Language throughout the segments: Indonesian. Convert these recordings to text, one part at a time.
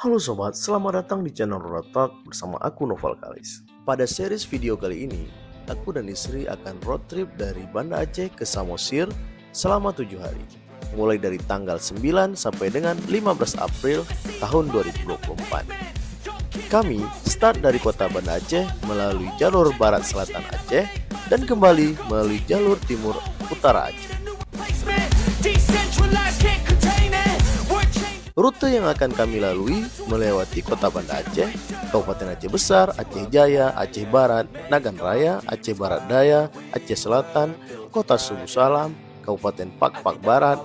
Halo sobat, selamat datang di channel Rora Talk bersama aku Noval Kalis. Pada series video kali ini, aku dan istri akan road trip dari Banda Aceh ke Samosir selama 7 hari. Mulai dari tanggal 9 sampai dengan 15 April tahun 2024. Kami start dari kota Banda Aceh melalui jalur barat selatan Aceh dan kembali melalui jalur timur utara Aceh. Rute yang akan kami lalui melewati kota Banda Aceh, Kabupaten Aceh Besar, Aceh Jaya, Aceh Barat, Nagan Raya, Aceh Barat Daya, Aceh Selatan, Kota Subu Salam, Kabupaten Pak Barat,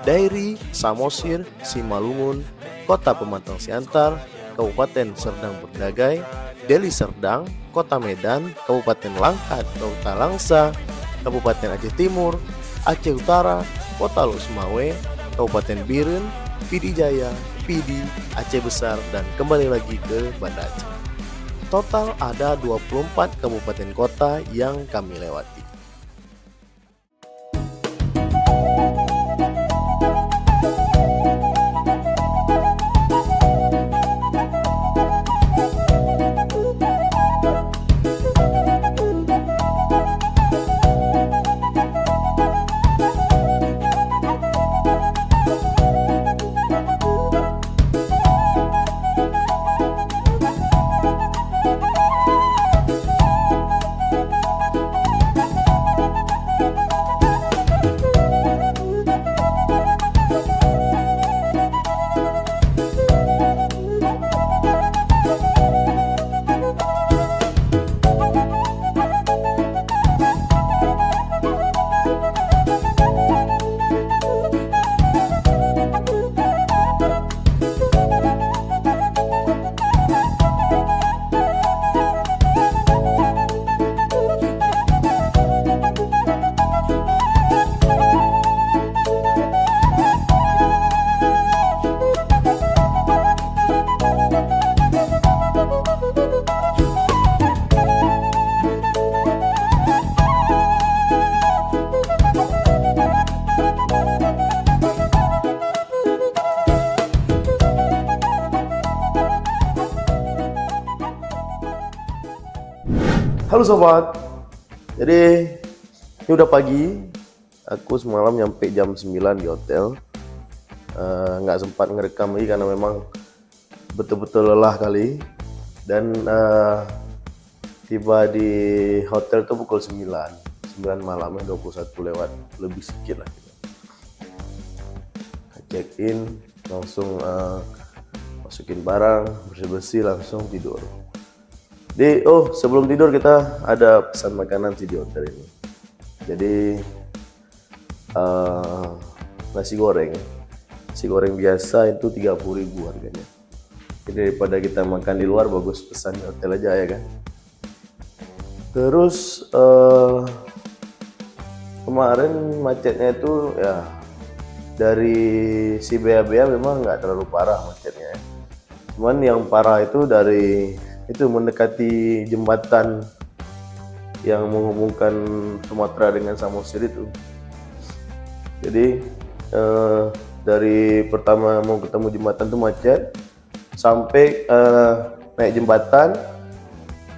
Dairi, Samosir, Simalungun, Kota Pematang Siantar, Kabupaten Serdang Berdagai, Deli Serdang, Kota Medan, Kabupaten Langkat, Kota Langsa, Kabupaten Aceh Timur, Aceh Utara, Kota Losmawe, Kabupaten Biren, Pidi Jaya, Pidi, Aceh Besar, dan kembali lagi ke Banda Aceh. Total ada 24 kabupaten kota yang kami lewati. Halo sobat, jadi ini udah pagi, aku semalam nyampe jam 9 di hotel. Nggak sempat ngerekam lagi karena memang betul-betul lelah kali. Dan tiba di hotel tuh pukul 9 malamnya, 21 lewat lebih sedikit lah gitu. Check in, langsung masukin barang, bersih-bersih, langsung tidur. Sebelum tidur kita ada pesan makanan sih di hotel ini. Jadi nasi goreng biasa itu 30.000 harganya. Jadi daripada kita makan di luar, bagus pesan di hotel aja ya kan. Terus kemarin macetnya itu ya dari si Bea memang nggak terlalu parah macetnya. Cuman yang parah itu dari itu mendekati jembatan yang menghubungkan Sumatera dengan Samosir itu. Jadi dari pertama mau ketemu jembatan tuh macet sampai naik jembatan,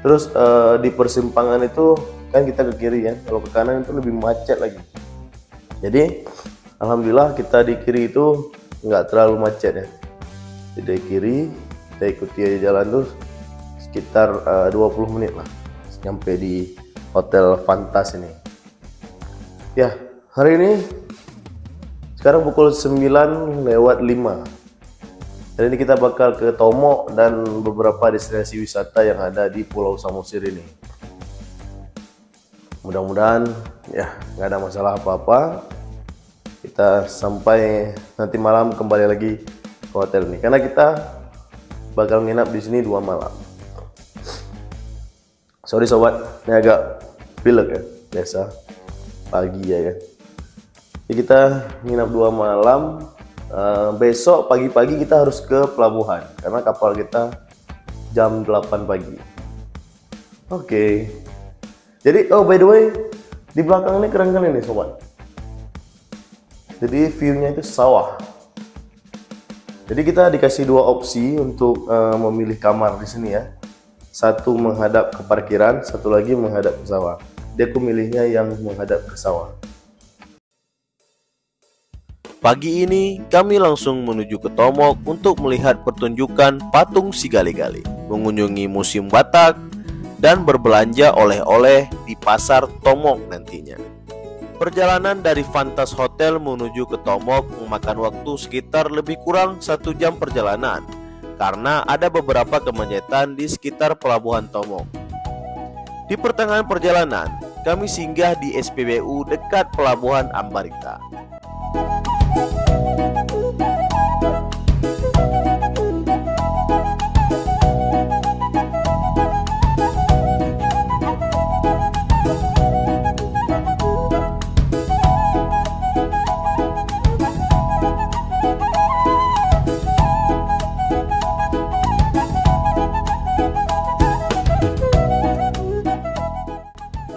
terus di persimpangan itu kan kita ke kiri ya, kalau ke kanan itu lebih macet lagi. Jadi alhamdulillah kita di kiri itu nggak terlalu macet ya. Jadi di kiri kita ikuti aja jalan terus sekitar 20 menit lah sampai di Hotel Fantas ini. Ya, hari ini sekarang pukul 9:05. Dan ini kita bakal ke Tomok dan beberapa destinasi wisata yang ada di Pulau Samosir ini. Mudah-mudahan ya nggak ada masalah apa-apa. Kita sampai nanti malam kembali lagi ke hotel ini karena kita bakal nginap di sini 2 malam. Sorry sobat, ini agak pilek ya, biasa pagi ya kan. Jadi kita nginap 2 malam. Besok pagi-pagi kita harus ke pelabuhan karena kapal kita jam 8 pagi. Oke. Jadi by the way, di belakang ini keren kali nih sobat. Jadi view-nya itu sawah. Jadi kita dikasih dua opsi untuk memilih kamar di sini ya. Satu menghadap ke parkiran, satu lagi menghadap ke sawah. Dia aku milihnya yang menghadap ke sawah. Pagi ini kami langsung menuju ke Tomok untuk melihat pertunjukan patung si Gali-Gali, mengunjungi museum Batak, dan berbelanja oleh-oleh di pasar Tomok nantinya. Perjalanan dari Fantas Hotel menuju ke Tomok memakan waktu sekitar lebih kurang 1 jam perjalanan karena ada beberapa kemacetan di sekitar pelabuhan Tomok. Di pertengahan perjalanan, kami singgah di SPBU dekat pelabuhan Ambarita.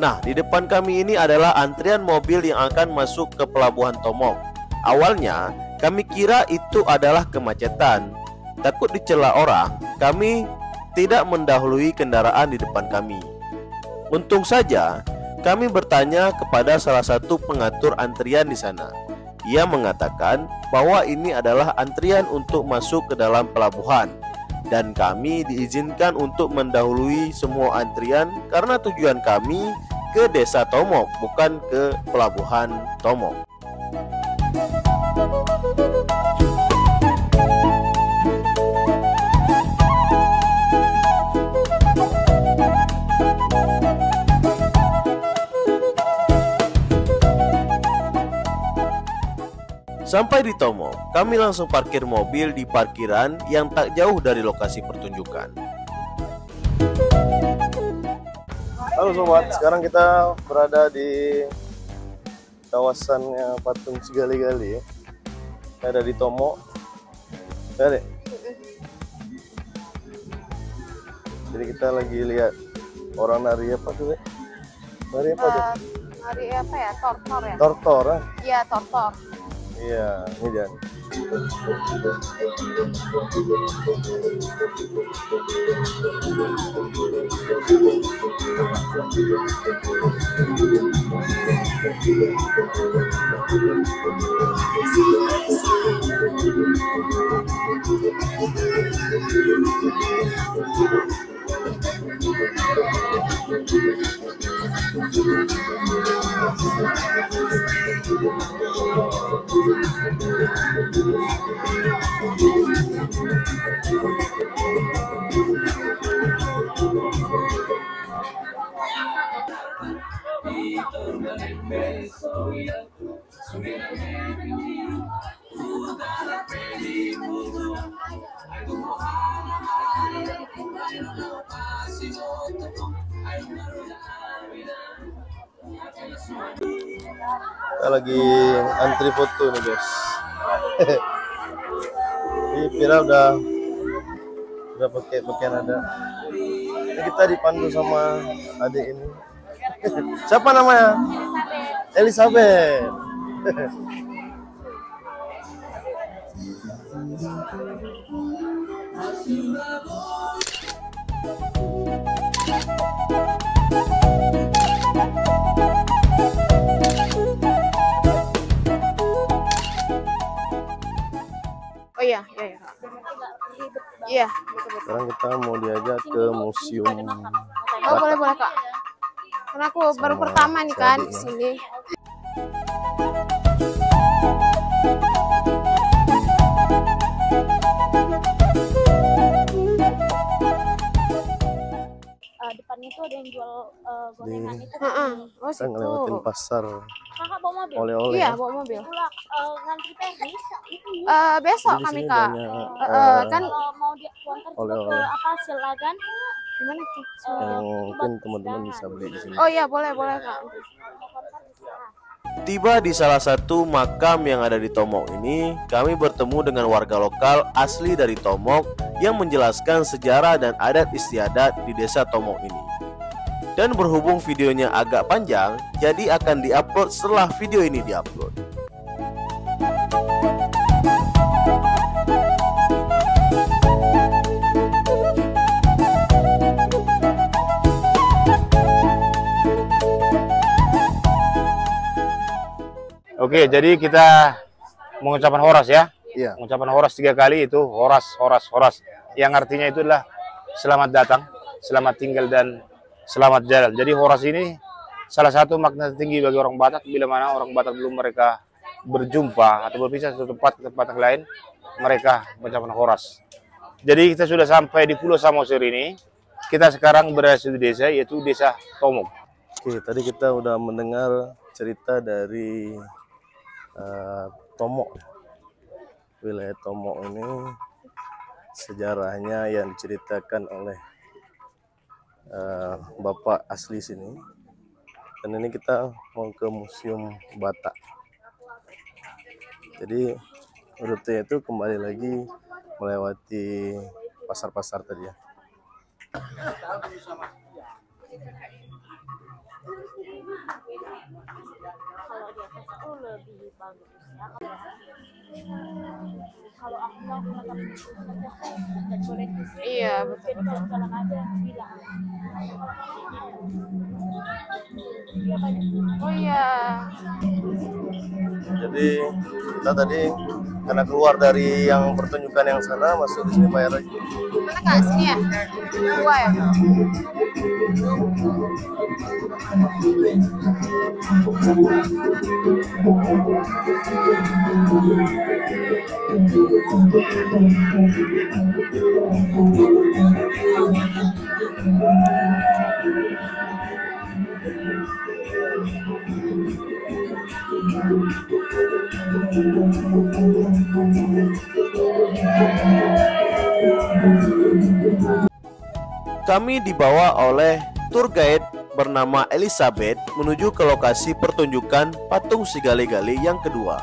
Nah, di depan kami ini adalah antrian mobil yang akan masuk ke pelabuhan Tomok. Awalnya, kami kira itu adalah kemacetan. Takut dicela orang, kami tidak mendahului kendaraan di depan kami. Untung saja, kami bertanya kepada salah satu pengatur antrian di sana. Ia mengatakan bahwa ini adalah antrian untuk masuk ke dalam pelabuhan. Dan kami diizinkan untuk mendahului semua antrian karena tujuan kami ke desa Tomok, bukan ke pelabuhan Tomok. Sampai di Tomok, kami langsung parkir mobil di parkiran yang tak jauh dari lokasi pertunjukan. Halo sobat, sekarang kita berada di kawasannya patung si Gali-Gali ya. Kita ada di Tomok. Ya, Dek? Jadi kita lagi lihat orang nari apa tuh, Dek? Nari apa tuh? Nari apa ya? Tortor ya? Tortor, ah? Iya, tortor. Iya, ini dia. Kita lagi antri foto nih guys. Ini Pira udah pakai pakaian ada. Ini kita dipandu sama adik ini. Siapa namanya? Elizabeth. Oh iya, iya, iya. Iya, betul-betul. Sekarang kita mau diajak ke museum. Oh, boleh Kak. Karena aku baru pertama nih kan di sini. Depannya tuh ada yang jual gorengan itu. Oh, Kita situ. ngelewatin pasar Kakak bawa mobil? oleh-oleh. Iya, Ya. bawa mobil. Pulang ngantri teh bisa. Besok Jadi di kami sini Kak. banyak, Kan Kalau mau dia antar juga ke oleh-oleh. apa Silagan. gimana tuh? yang mungkin teman-teman bisa beli di sini. Oh iya, boleh Kak. Tiba di salah satu makam yang ada di Tomok ini, kami bertemu dengan warga lokal asli dari Tomok yang menjelaskan sejarah dan adat istiadat di desa Tomok ini. Dan berhubung videonya agak panjang, jadi akan diupload setelah video ini diupload. Oke, jadi kita mengucapkan horas ya. Iya. Mengucapkan horas 3 kali itu horas, horas, horas. Yang artinya itu adalah selamat datang, selamat tinggal, dan selamat jalan. Jadi horas ini salah satu makna tinggi bagi orang Batak. Bila mana orang Batak belum mereka berjumpa atau berpisah satu tempat ke tempat yang lain, mereka mengucapkan horas. Jadi kita sudah sampai di Pulau Samosir ini. Kita sekarang berada di desa, yaitu Desa Tomok. Oke, tadi kita udah mendengar cerita dari Tomok. Wilayah Tomok ini sejarahnya yang diceritakan oleh Bapak asli sini. Dan ini kita mau ke Museum Batak. Jadi rute itu kembali lagi melewati pasar-pasar tadi ya. Kalau di atas itu lebih bagus ya. Kalau aku mau Iya, betul. jadi kalau jalan aja bilang. Iya banyak. Oh iya. Jadi kita tadi karena keluar dari yang pertunjukan yang sana, masuk di sini bayar lagi. Mana Kak? Sini ya? Dua ya? Kami dibawa oleh tour guide bernama Elizabeth menuju ke lokasi pertunjukan patung si Gali-Gali yang kedua.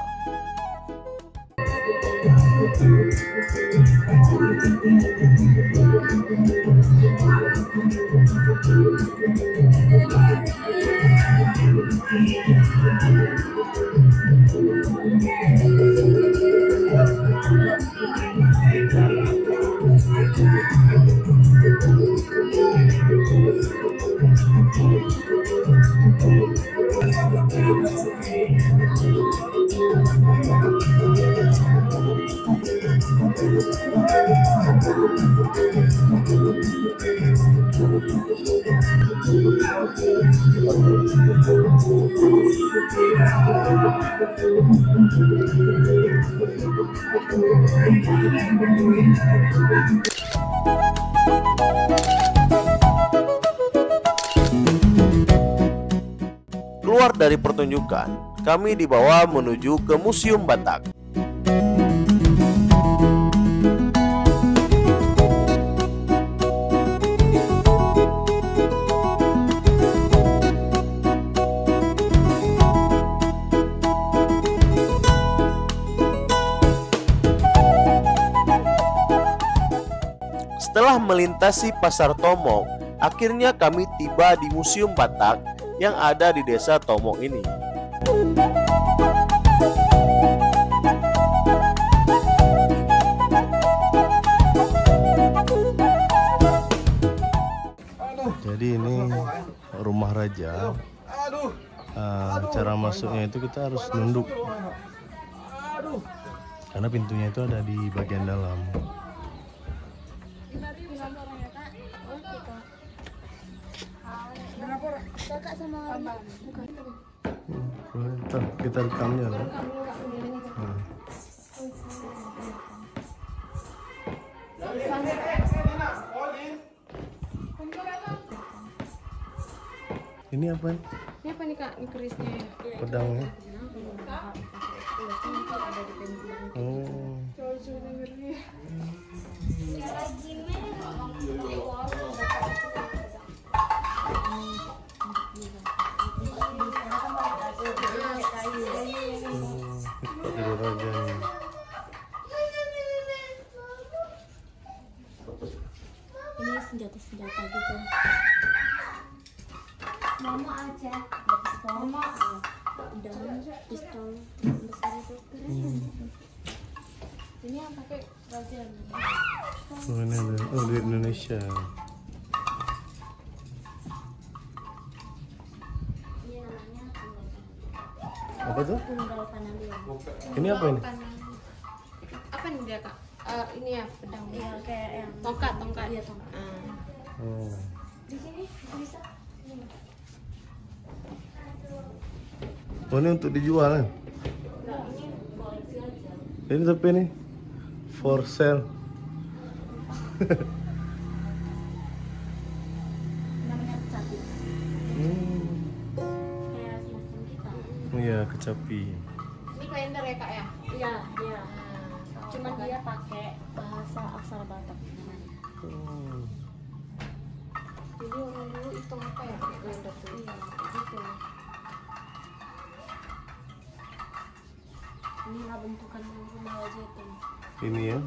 Keluar dari pertunjukan, kami dibawa menuju ke Museum Batak. Setelah melintasi Pasar Tomok, akhirnya kami tiba di Museum Batak yang ada di Desa Tomok ini. Jadi ini rumah raja. Cara masuknya itu kita harus nunduk, karena pintunya itu ada di bagian dalam. Ntar kita rekamnya lah. Ini apa? Ini apa nih Kak? Ini kerisnya ya? Pedangnya. Oh. Ini senjata-senjata gitu. Mama aja, mama dan pistol besar itu. Ini yang pakai raja. Oh, ini ada. Oh, di Indonesia. Ini namanya Apa tuh? Tunggal panandian. Ini apa ini? Apa nih dia kak? Ini ya pedang. Iya kayak yang Tongkat. Iya tongkat. Oh. Di sini bisa. Oh, ini untuk dijual kan? Enggak, ini koleksi aja. Ini tapi ini for sale. Namanya kecapi. Kayak semacam kita. Iya, kecapi. Ini kalender ya kak ya? Iya, iya. Cuman dia pakai bahasa aksara Batak namanya. Jadi orang dulu hitung apa ya pakai kalender tuh? Iya, gitu. Inilah bentukan rumah wajah itu. Ini ya,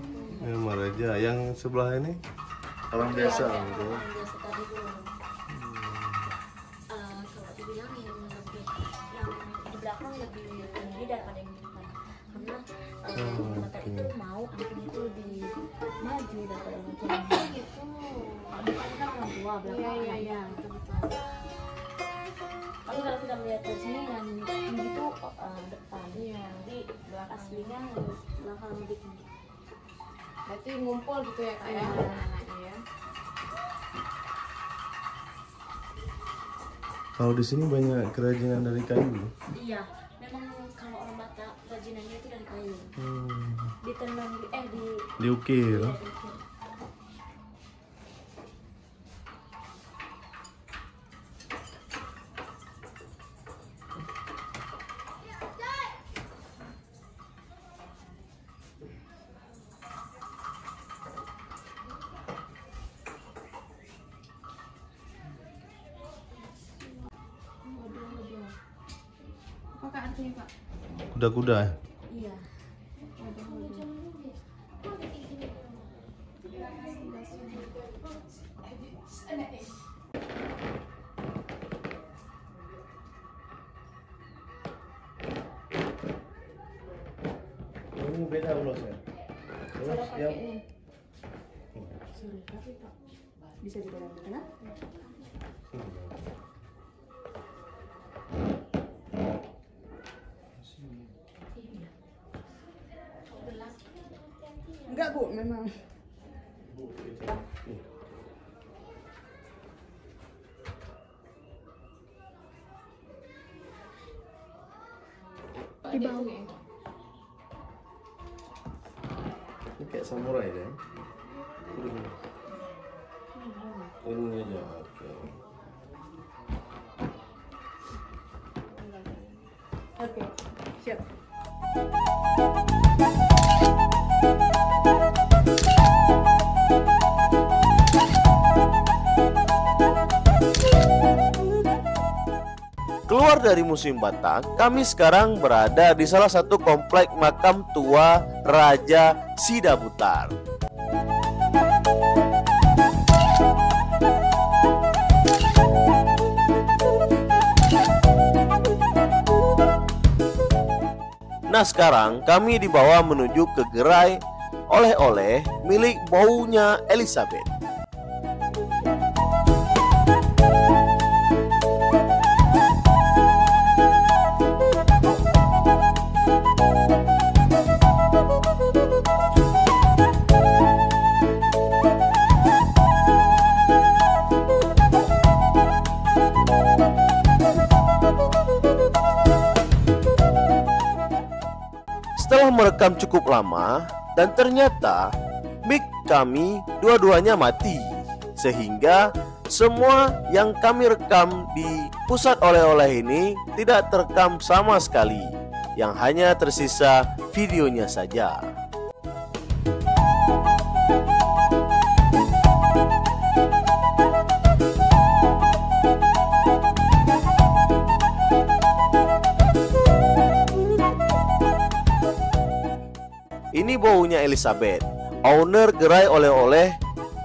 ini Maraja. Yang sebelah ini orang biasa. Iya, Gitu. yang biasa tadi dulu. Kalau dibilang yang lebih, yang di belakang lebih tinggi daripada yang di depan. Karena mata itu mau anting itu lebih maju daripada yang itu. Gitu. Kalau depan kan orang tua, belakang Iya. betul. Tapi kalau kita melihat dari sini yang tinggi itu depan. Iya. Jadi aslinya belakang lebih tinggi. Berarti ngumpul gitu ya kak ya? Iya. Iya. Kalau di sini banyak kerajinan dari kayu. Iya, memang kalau orang Batak kerajinannya itu dari kayu. Ditenun di Diukir. iya, diukir. Apa kak artinya kak? Kuda-kuda ya? Iya. Ini beda ulasnya. Terus yang Bisa dibedakan kan? Enggak bu, memang. Di bawah. ini kayak samurai deh. Ini aja. Oke. Oke, siap. Keluar dari Museum Batak, kami sekarang berada di salah satu komplek makam tua Raja Sidabutar. Nah, sekarang kami dibawa menuju ke gerai oleh-oleh milik baunya Elizabeth. Setelah merekam cukup lama dan ternyata mic kami dua-duanya mati, sehingga semua yang kami rekam di pusat oleh-oleh ini tidak terekam sama sekali, yang hanya tersisa videonya saja. Ini baunya Elizabeth, owner gerai oleh-oleh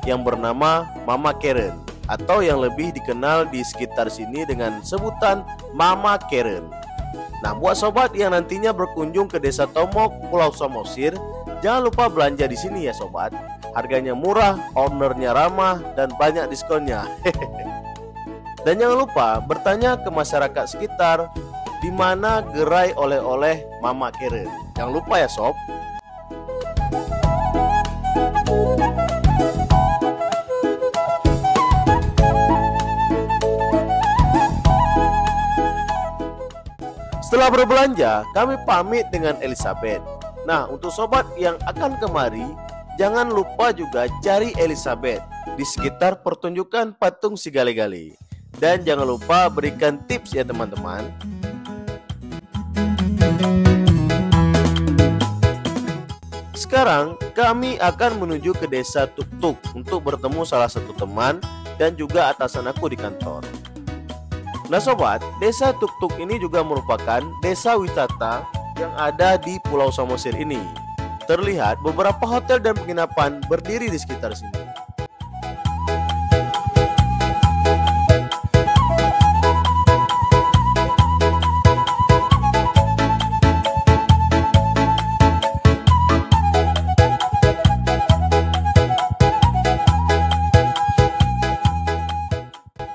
yang bernama Mama Karen, atau yang lebih dikenal di sekitar sini dengan sebutan Mama Karen. Nah, buat sobat yang nantinya berkunjung ke Desa Tomok, Pulau Samosir, jangan lupa belanja di sini ya sobat. Harganya murah, ownernya ramah, dan banyak diskonnya. Dan jangan lupa bertanya ke masyarakat sekitar di mana gerai oleh-oleh Mama Keren. Jangan lupa ya sob. Setelah berbelanja, kami pamit dengan Elizabeth. Nah, untuk sobat yang akan kemari, jangan lupa juga cari Elizabeth di sekitar pertunjukan patung si Gale-Gale. Dan jangan lupa berikan tips ya teman-teman. Sekarang kami akan menuju ke desa Tuk-Tuk untuk bertemu salah satu teman dan juga atasan aku di kantor. Nah sobat, desa Tuk-Tuk ini juga merupakan desa wisata yang ada di Pulau Samosir ini. Terlihat beberapa hotel dan penginapan berdiri di sekitar sini.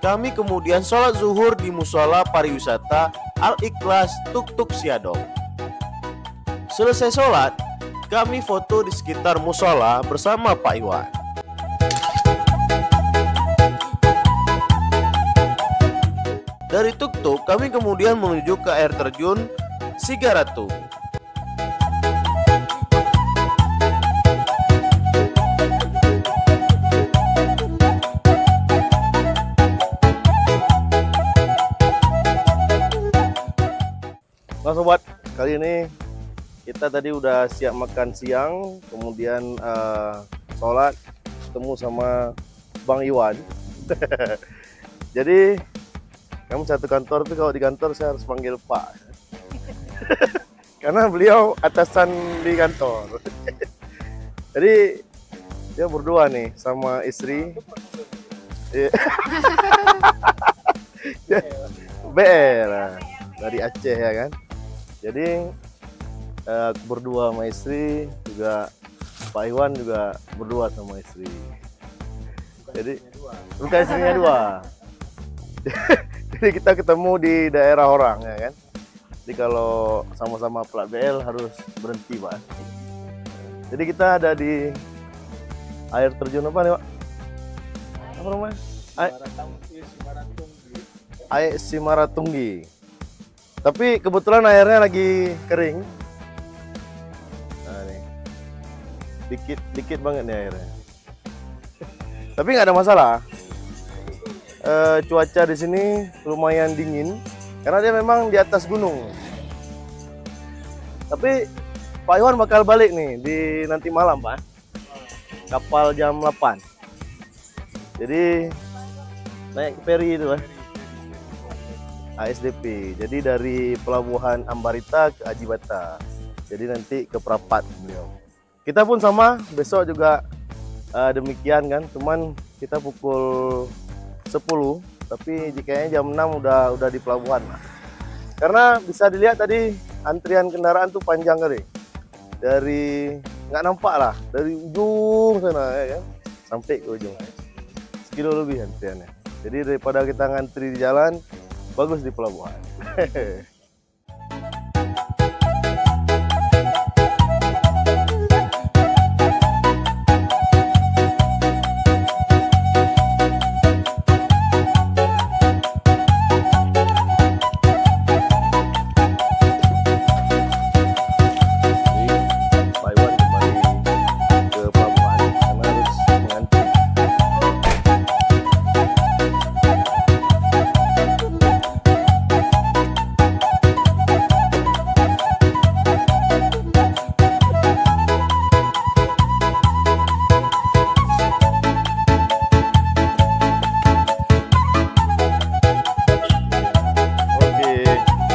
Kami kemudian sholat zuhur di Musola Pariwisata Al-Ikhlas Tuk-Tuk Siadong. Selesai sholat, kami foto di sekitar musola bersama Pak Iwan. Dari Tuk-Tuk, kami kemudian menuju ke air terjun Sigaratu. Nah sobat, kali ini kita tadi udah siap makan siang, kemudian sholat, ketemu sama Bang Iwan. Jadi kamu satu kantor tuh, kalau di kantor saya harus panggil Pak. Karena beliau atasan di kantor. Jadi dia berdua nih sama istri. BL dari Aceh ya kan. Jadi aku berdua sama istri, juga Pak Iwan juga berdua sama istri. Jadi bukan istrinya dua. Jadi kita ketemu di daerah orang ya kan. Jadi kalau sama-sama plat BL harus berhenti Pak. Jadi kita ada di air terjun apa nih Pak? Apa namanya? Air Simaratunggi. Tapi kebetulan airnya lagi kering. Nah nih, dikit banget nih airnya. Tapi nggak ada masalah. Cuaca di sini lumayan dingin karena dia memang di atas gunung. Tapi Pak Iwan bakal balik nih di nanti malam Pak. Kapal jam 8. Jadi naik ferry itu Pak. ASDP. Jadi dari pelabuhan Ambarita ke Ajibata. Jadi nanti ke Prapat beliau. Kita pun sama, besok juga demikian kan. Cuman kita pukul 10, tapi kayaknya jam 6 udah di pelabuhan. Karena bisa dilihat tadi antrian kendaraan tuh panjang kali. Dari nggak nampak lah, dari ujung sana ya kan, sampai ke ujung. Sekilo lebih antriannya. Jadi daripada kita ngantri di jalan, bagus di pelabuhan.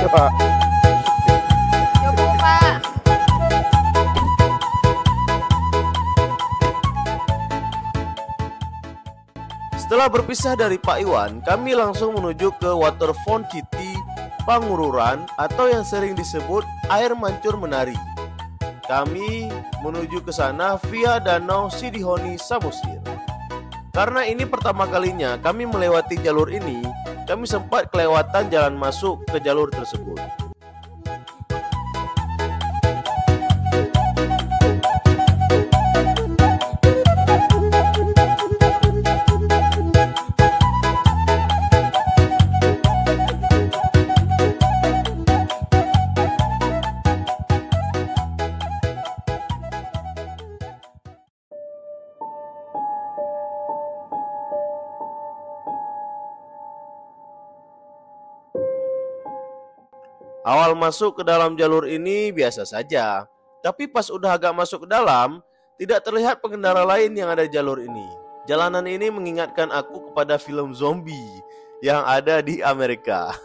Pak. Coba Pak. Setelah berpisah dari Pak Iwan, kami langsung menuju ke Waterfront City Pangururan atau yang sering disebut air mancur menari. Kami menuju ke sana via Danau Sidihoni Samosir. Karena ini pertama kalinya kami melewati jalur ini, kami sempat kelewatan jalan masuk ke jalur tersebut. Awal masuk ke dalam jalur ini biasa saja, tapi pas udah agak masuk ke dalam, tidak terlihat pengendara lain yang ada di jalur ini. Jalanan ini mengingatkan aku kepada film zombie yang ada di Amerika.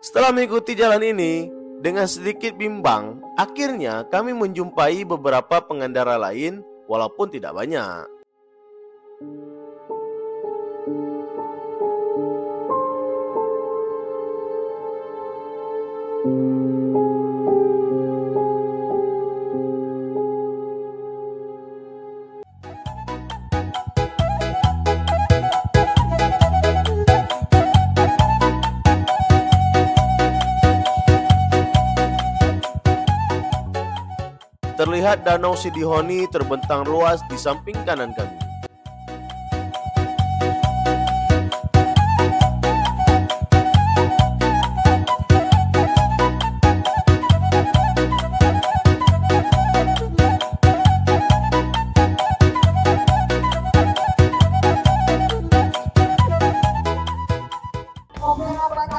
Setelah mengikuti jalan ini, dengan sedikit bimbang, akhirnya kami menjumpai beberapa pengendara lain walaupun tidak banyak. Terlihat Danau Sidihoni terbentang luas di samping kanan kami.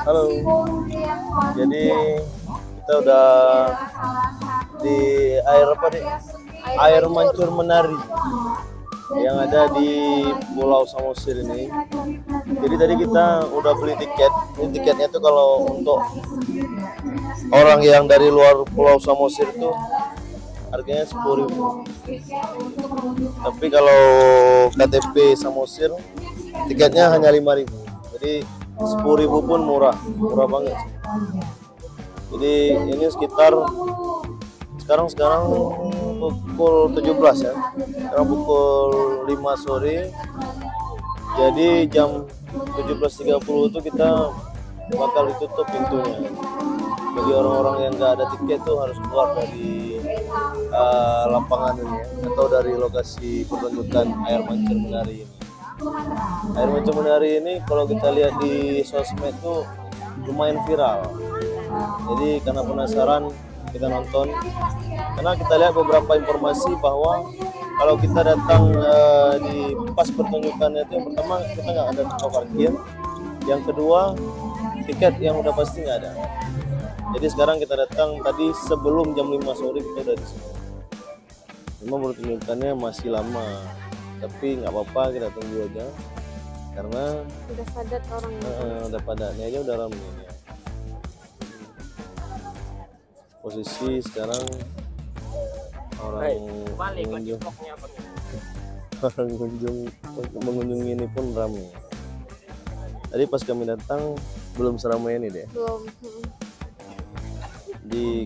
Halo, jadi kita udah di air apa nih? Air Mancur Menari yang ada di Pulau Samosir ini. Jadi tadi kita udah beli tiket. Ini tiketnya tuh kalau untuk orang yang dari luar Pulau Samosir itu harganya 10.000. Tapi kalau KTP Samosir tiketnya hanya 5.000. Jadi 10.000 pun murah banget. Jadi ini sekitar sekarang pukul 17 ya. Sekarang pukul 5 sore. Jadi jam 17.30 itu kita bakal ditutup pintunya. Jadi orang-orang yang nggak ada tiket tuh harus keluar dari lapangan ini ya, atau dari lokasi pertunjukan air mancur menari ini. Air mancur menari ini kalau kita lihat di sosmed tuh lumayan viral. Jadi karena penasaran kita nonton, karena kita lihat beberapa informasi bahwa kalau kita datang di pas pertunjukannya itu, yang pertama kita nggak ada tempat parkir, yang kedua tiket yang udah pasti nggak ada. Jadi sekarang kita datang tadi sebelum jam 5 sore kita udah di sini. Memang pertunjukannya masih lama, tapi nggak apa-apa, kita tunggu aja karena Udah padat orangnya. udah pada ini aja udah ramai ini ya. Posisi sekarang orang mengunjungi ini pun ramai. Tadi pas kami datang belum seramai ini deh. Belum. Di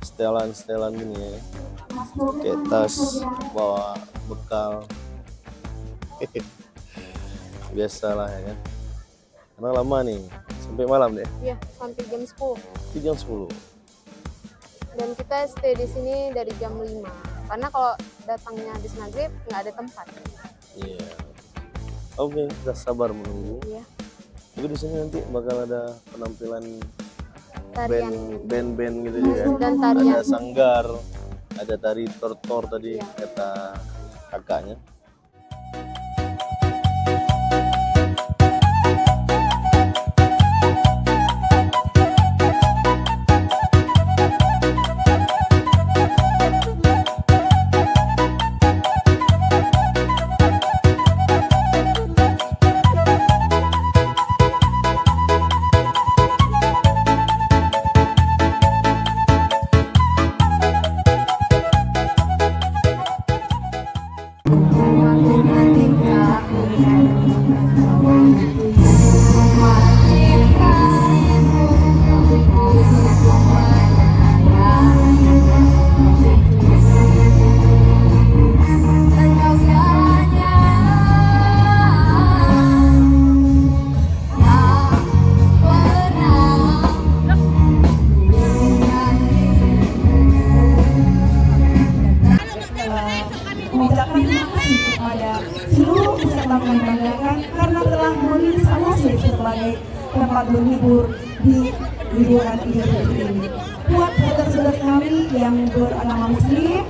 setelan gini ya, kayak tas bawa bekal. Biasalah ya kan, karena lama nih sampai malam deh. Iya, sampai jam 10. Di jam 10. Dan kita stay di sini dari jam 5. Karena kalau datangnya habis maghrib nggak ada tempat. Iya. Oke, kita sabar menunggu. Iya. Tapi di sini nanti bakal ada penampilan Tarian band gitu juga. dan tarian. Ada sanggar, ada tari tortor tadi Iya. kata kakaknya. Mengucapkan terima kasih kepada seluruh peserta membanggakan karena telah memilih Samosir sebagai tempat berlibur di liburan Idul Fitri ini. Buat saudara-saudara kami yang beranak muslim,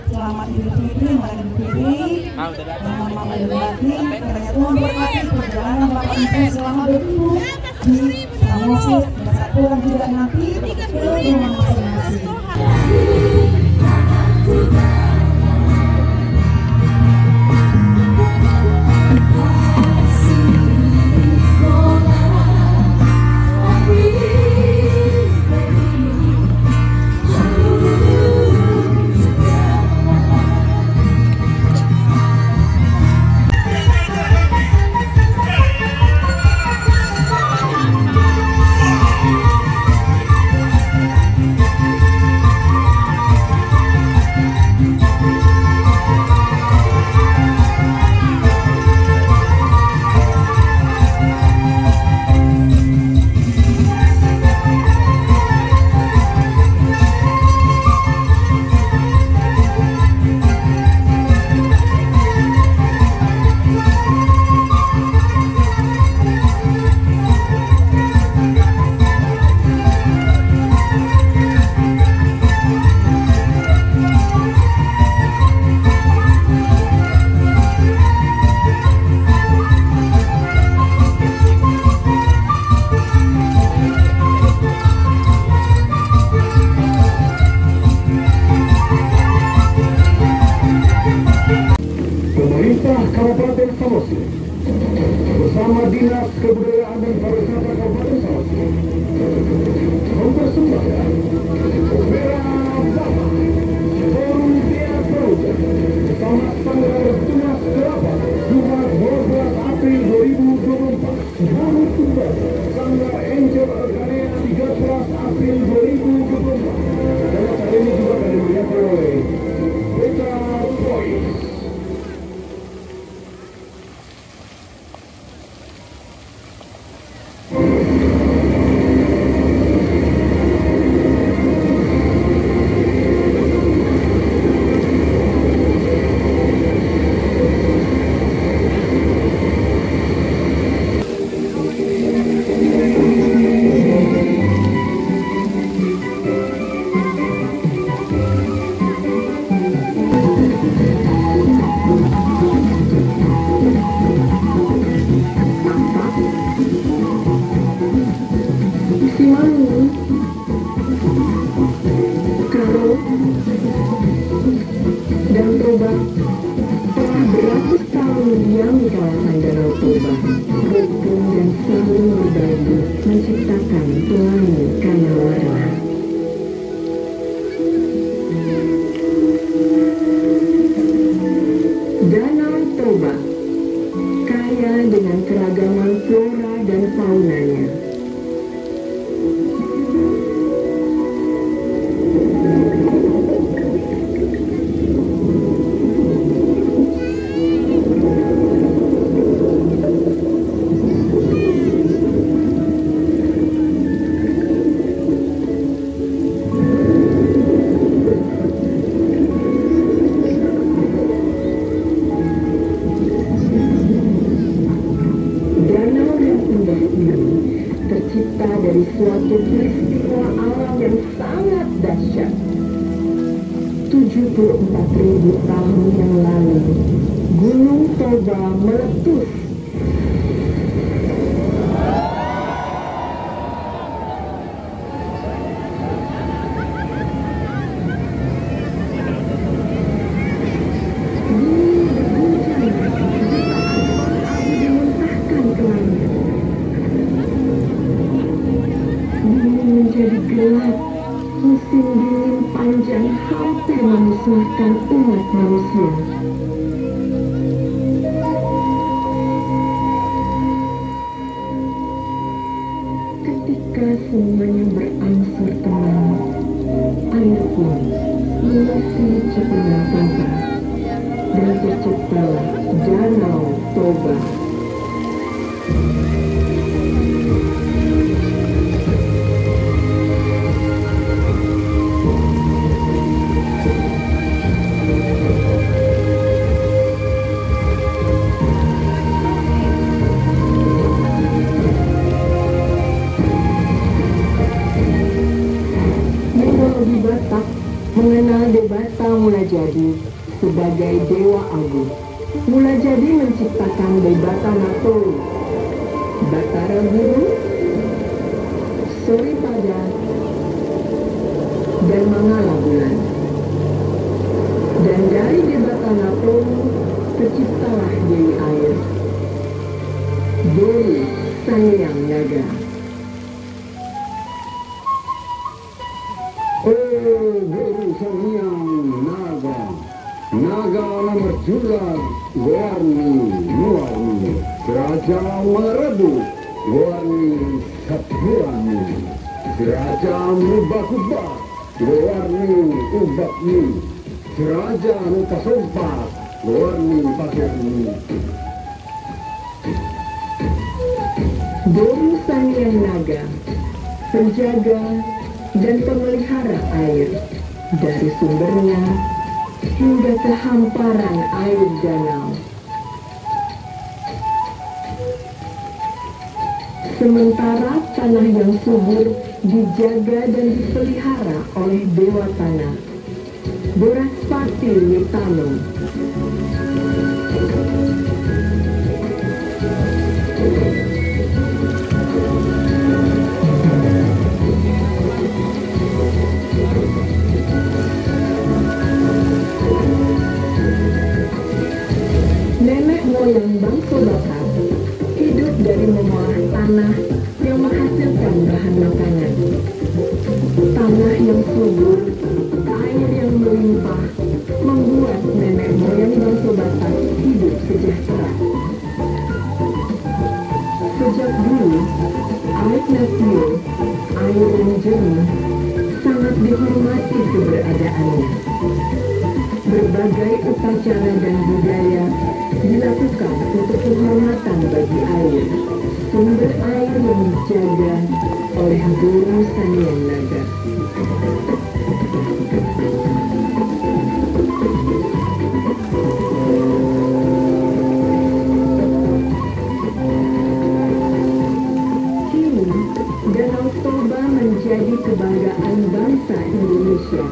selamat Idul Fitri, malam Idul Fitri. Selamat menikmati, kiranya Tuhan berkati perjalanan Bapak Ibu selama berlibur di Samosir dan saat pulang juga nanti ke rumah masing-masing. Pemerintah Kabupaten Samosir bersama Dinas Kebudayaan dan Pariwisata Kabupaten Samosir mempersembahkan opera Bama Forum Dia Peruda bersama Sanggar Tunas Kelapa Jumat 12 April 2024. Hari Tunggal Sanggar Angel Arkanea 13 April 2024. Dan acara ini juga akan dimeriahkan oleh Beta Boys. keragaman flora dan faunanya. Tercipta dari suatu peristiwa alam yang sangat dahsyat. 74.000 tahun yang lalu, Gunung Toba meletus. Menjadi gelap, musim dingin panjang hampir memusnahkan umat manusia. Ketika semuanya berangsur tenang, air pun mengisi Cipinang Toba dan terciptalah Danau Toba. Batak mengenal Dewata Mulajadi sebagai Dewa Agung. Mulajadi menciptakan Dewata Natolu, Batara Guru, Suripada, dan Mangala Bulan. Dan dari Dewata Natolu terciptalah Dewi Air, Dewi Sangyang Naga. Dewi Sangyang Naga, naga nomor jular, warni-warni, Raja Meredu, warni Satyani, Raja Mubah-ubah, warni Ubah-ni, Raja Nukasompat, warni Pasirni. Dewi Sangyang Naga, penjaga dan pemelihara air dari sumbernya hingga ke hamparan air danau. Sementara tanah yang subur dijaga dan dipelihara oleh Dewa Tanah, Boraspati Witano. Nenek moyang bangsa Batak hidup dari mengolah tanah yang menghasilkan bahan makanan. Tanah yang subur, air yang melimpah, membuat nenek moyang bangsa Batak hidup sejahtera. Sejak dulu, air Natio, air yang jernih, sangat dihormati keberadaannya. Berbagai upacara dan budaya dilakukan untuk penghormatan bagi air, sumber air yang dijaga oleh Guru Sangyang Naga. Kini, Danau Toba menjadi kebanggaan bangsa Indonesia.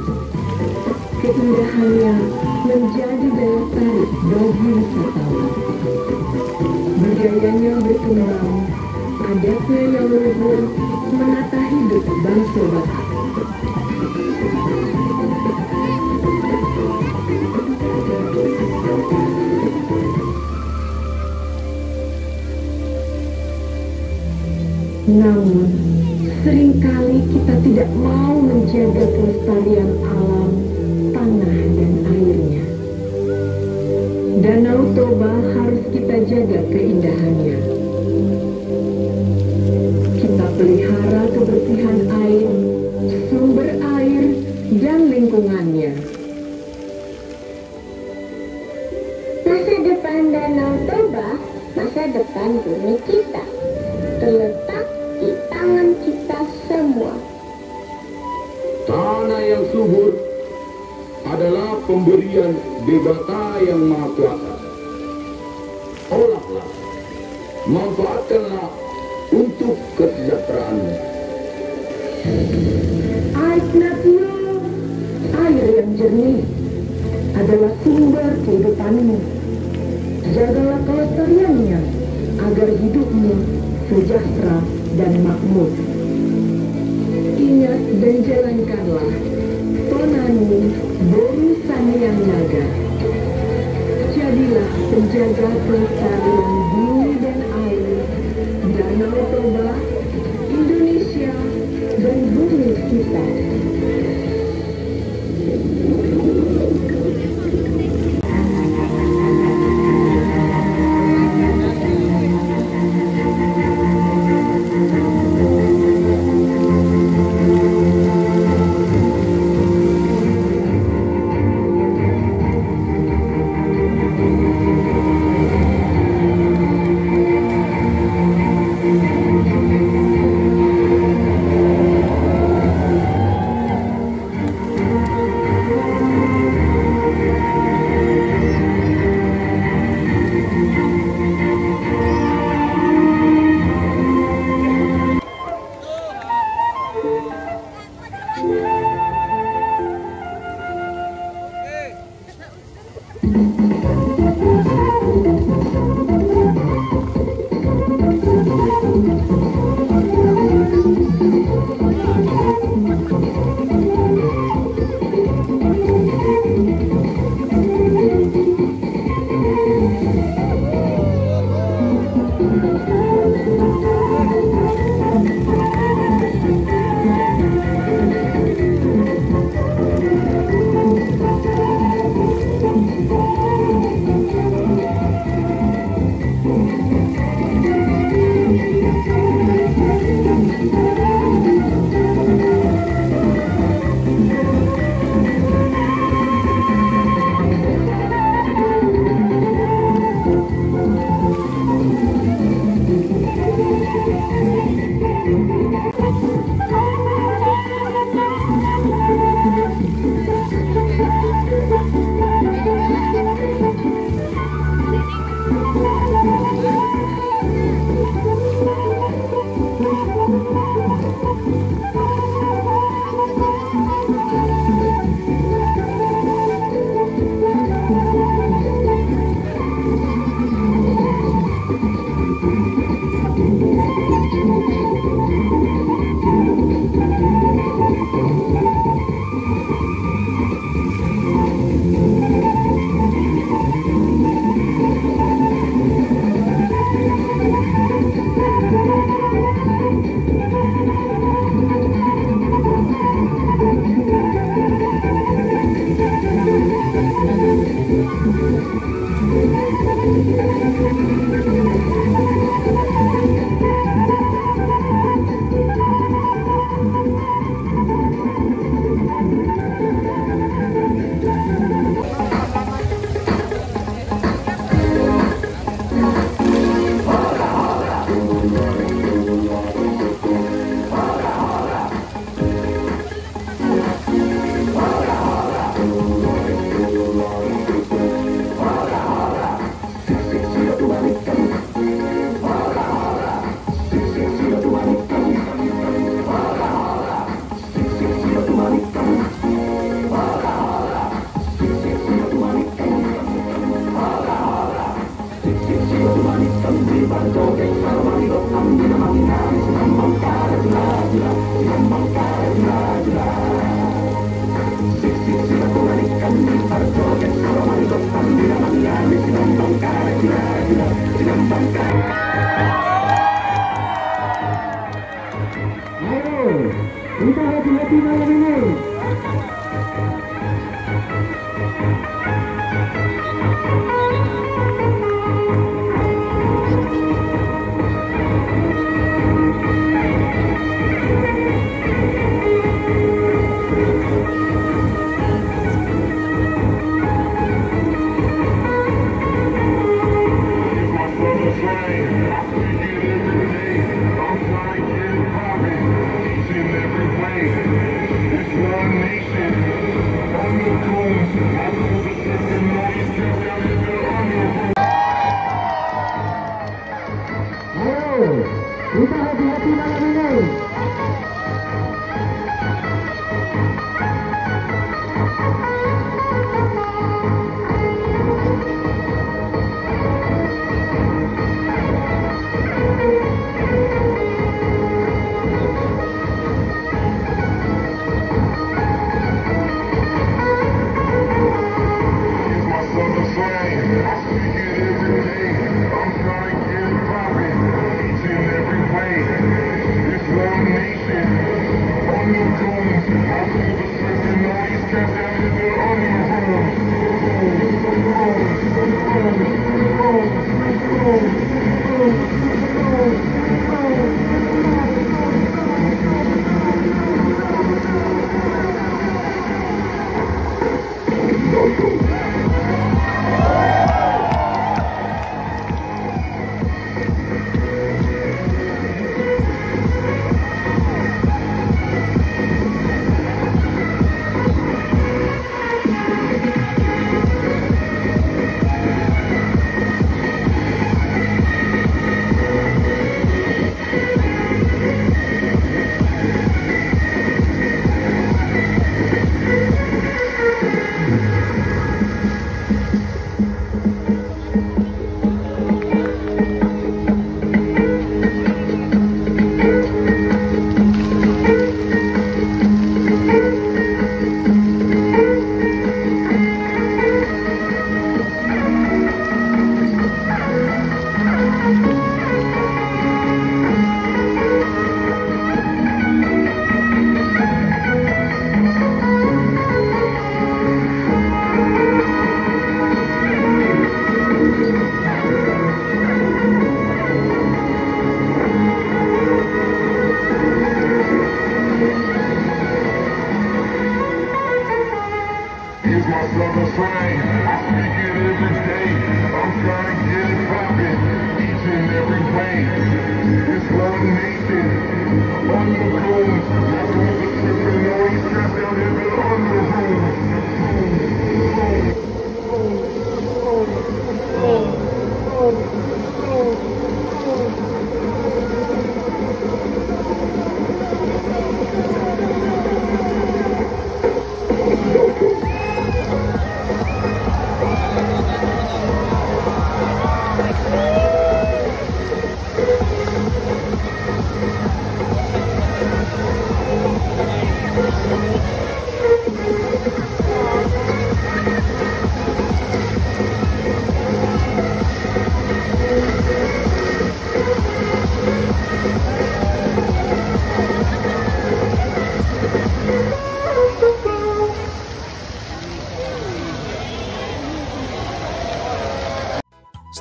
Keindahannya menjadi daya tarik bagi wisatawan. Budayanya berkembang, adatnya yang luhur menata hidup bangsa Batak. Namun, seringkali kita tidak mau menjaga kelestarian alam, tanah dan airnya. Danau Toba harus kita jaga keindahannya. Kita pelihara kebersihan air, sumber air, dan lingkungannya. Masa depan Danau Toba, masa depan bumi kita, terletak di tangan kita semua. Tanah yang subur adalah pemberian Dewata yang Maha Kuasa. Olahlah, manfaatkanlah untuk kesejahteraanmu. Aiknatmu, air yang jernih, adalah sumber kehidupanmu. Jagalah kelestariannya agar hidupmu sejahtera dan makmur. Ingat dan jalankanlah Tonanu Boru Saniang Naga. Jadilah penjaga kelestarian bumi dan air, Danau Toba, Indonesia, dan bumi kita. Kita hati-hati malam ini. Kita hati-hati malam ini.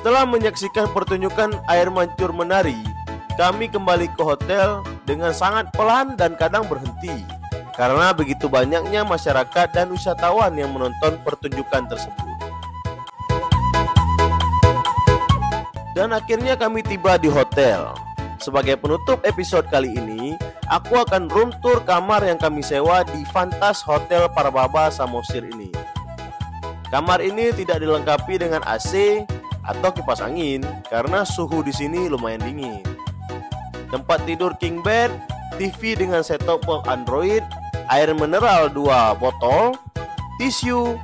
Setelah menyaksikan pertunjukan air mancur menari, kami kembali ke hotel dengan sangat pelan dan kadang berhenti karena begitu banyaknya masyarakat dan wisatawan yang menonton pertunjukan tersebut. Dan akhirnya kami tiba di hotel. Sebagai penutup episode kali ini, aku akan room tour kamar yang kami sewa di Fantas Hotel Parababa Samosir ini. Kamar ini tidak dilengkapi dengan AC atau kipas angin karena suhu di sini lumayan dingin. Tempat tidur king bed, TV dengan set-top box Android, air mineral 2 botol, tisu,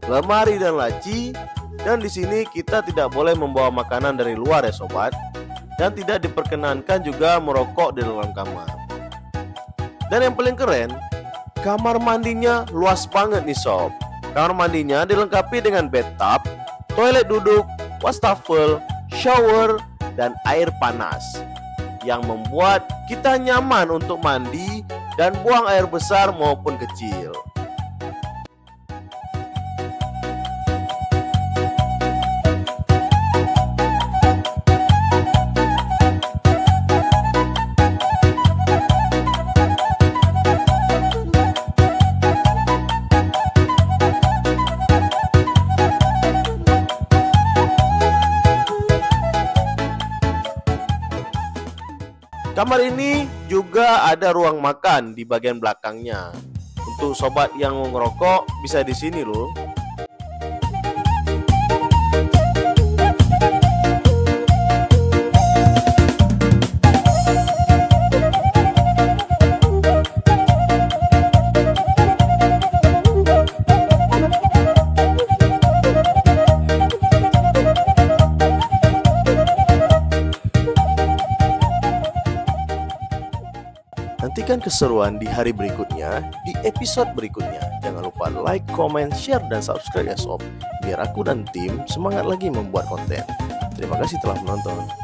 lemari dan laci. Dan di sini kita tidak boleh membawa makanan dari luar ya sobat. Dan tidak diperkenankan juga merokok di dalam kamar. Dan yang paling keren, kamar mandinya luas banget nih sob. Kamar mandinya dilengkapi dengan bathtub, toilet duduk, wastafel, shower, dan air panas yang membuat kita nyaman untuk mandi dan buang air besar maupun kecil. Kamar ini juga ada ruang makan di bagian belakangnya. Untuk sobat yang mau ngerokok bisa di sini loh. Nantikan keseruan di hari berikutnya, di episode berikutnya. Jangan lupa like, comment, share, dan subscribe ya sob. Biar aku dan tim semangat lagi membuat konten. Terima kasih telah menonton.